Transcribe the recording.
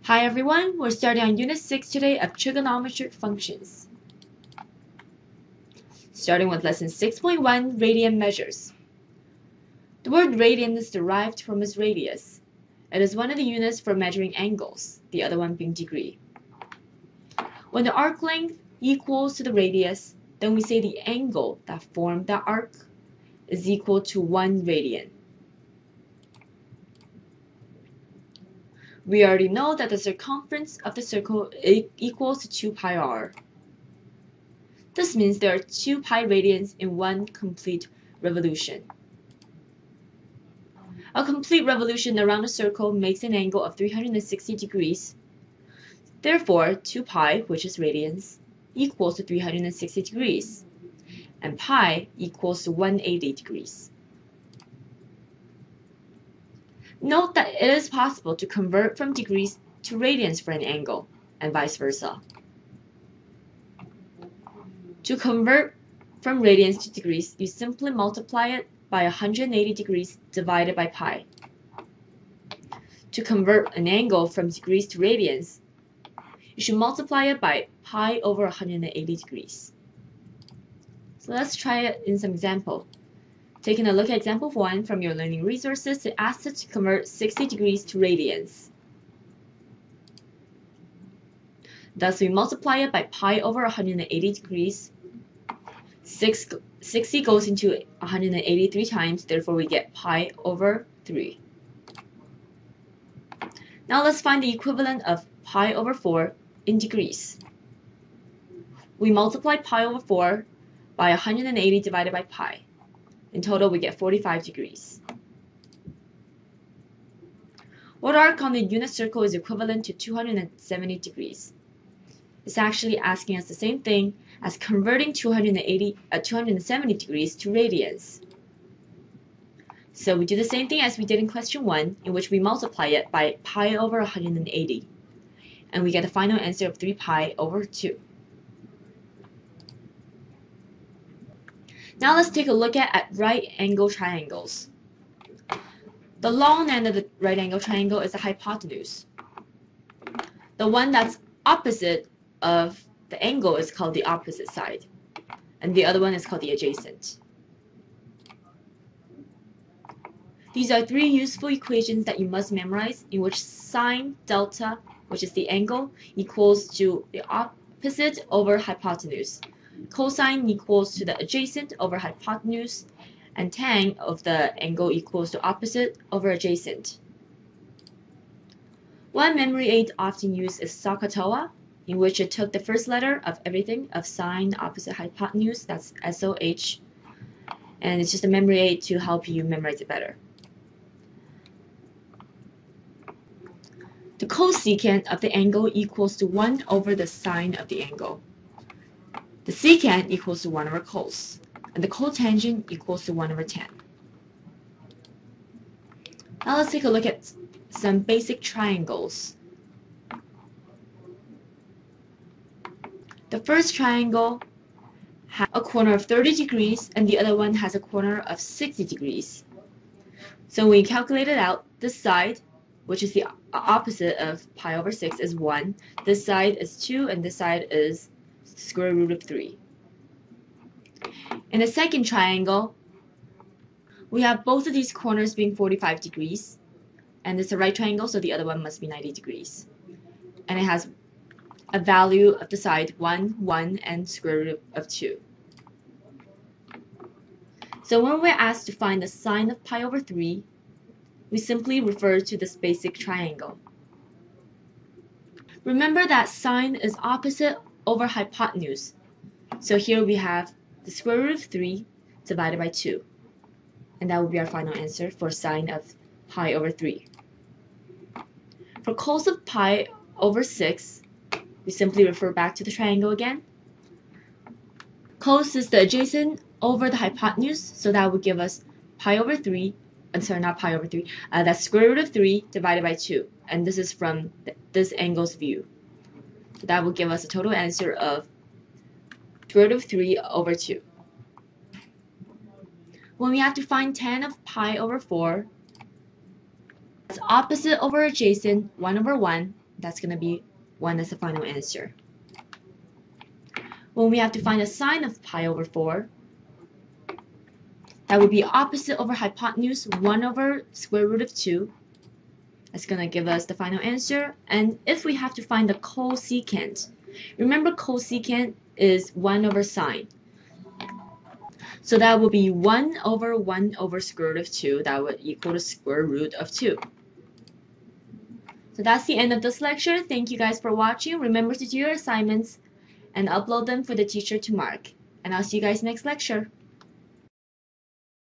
Hi everyone, we're starting on Unit 6 today of Trigonometric Functions. Starting with Lesson 6.1, Radian Measures. The word radian is derived from its radius. It is one of the units for measuring angles, the other one being degree. When the arc length equals to the radius, then we say the angle that formed that arc is equal to 1 radian. We already know that the circumference of the circle equals to 2 pi r. This means there are 2 pi radians in one complete revolution. A complete revolution around a circle makes an angle of 360 degrees. Therefore, 2 pi, which is radians, equals to 360 degrees, and pi equals to 180 degrees. Note that it is possible to convert from degrees to radians for an angle, and vice versa. To convert from radians to degrees, you simply multiply it by 180 degrees divided by pi. To convert an angle from degrees to radians, you should multiply it by pi over 180 degrees. So let's try it in some example. Taking a look at example 1 from your learning resources, it asks us to convert 60 degrees to radians. Thus, we multiply it by pi over 180 degrees. 60 goes into 183 times, therefore we get pi over 3. Now let's find the equivalent of pi over 4 in degrees. We multiply pi over 4 by 180 divided by pi. In total, we get 45 degrees. What arc on the unit circle is equivalent to 270 degrees? It's actually asking us the same thing as converting 270 degrees to radians. So we do the same thing as we did in question 1, in which we multiply it by pi over 180. And we get the final answer of 3 pi over 2. Now let's take a look at right angle triangles. The long end of the right angle triangle is the hypotenuse. The one that's opposite of the angle is called the opposite side, and the other one is called the adjacent. These are 3 useful equations that you must memorize, in which sine delta, which is the angle, equals to the opposite over hypotenuse. Cosine equals to the adjacent over hypotenuse, and tan of the angle equals to opposite over adjacent. One memory aid often used is SOHCAHTOA, in which it took the first letter of everything of sine opposite hypotenuse, that's SOH, and it's just a memory aid to help you memorize it better. The cosecant of the angle equals to 1 over the sine of the angle. The secant equals to 1 over cos, and the cotangent equals to 1 over tan. Now let's take a look at some basic triangles. The first triangle has a corner of 30 degrees, and the other one has a corner of 60 degrees. So when we calculate it out, this side, which is the opposite of pi over 6, is 1. This side is 2, and this side is square root of 3. In the second triangle, we have both of these corners being 45 degrees, and it's a right triangle, so the other one must be 90 degrees. And it has a value of the side 1, 1, and square root of 2. So when we're asked to find the sine of pi over 3, we simply refer to this basic triangle. Remember that sine is opposite over hypotenuse. So here we have the square root of 3 divided by 2. And that will be our final answer for sine of pi over 3. For cos of pi over 6, we simply refer back to the triangle again. Cos is the adjacent over the hypotenuse, so that would give us pi over 3, not pi over 3, that's square root of 3 divided by 2. And this is from this angle's view. So that will give us a total answer of square root of 3 over 2. When we have to find tan of pi over 4, that's opposite over adjacent, 1 over 1, That's going to be 1 as the final answer. When we have to find the sine of pi over 4, that would be opposite over hypotenuse 1 over square root of 2. That's going to give us the final answer. And if we have to find the cosecant, remember cosecant is 1 over sine. So that would be 1 over square root of 2. That would equal the square root of 2. So that's the end of this lecture. Thank you guys for watching. Remember to do your assignments and upload them for the teacher to mark. And I'll see you guys next lecture.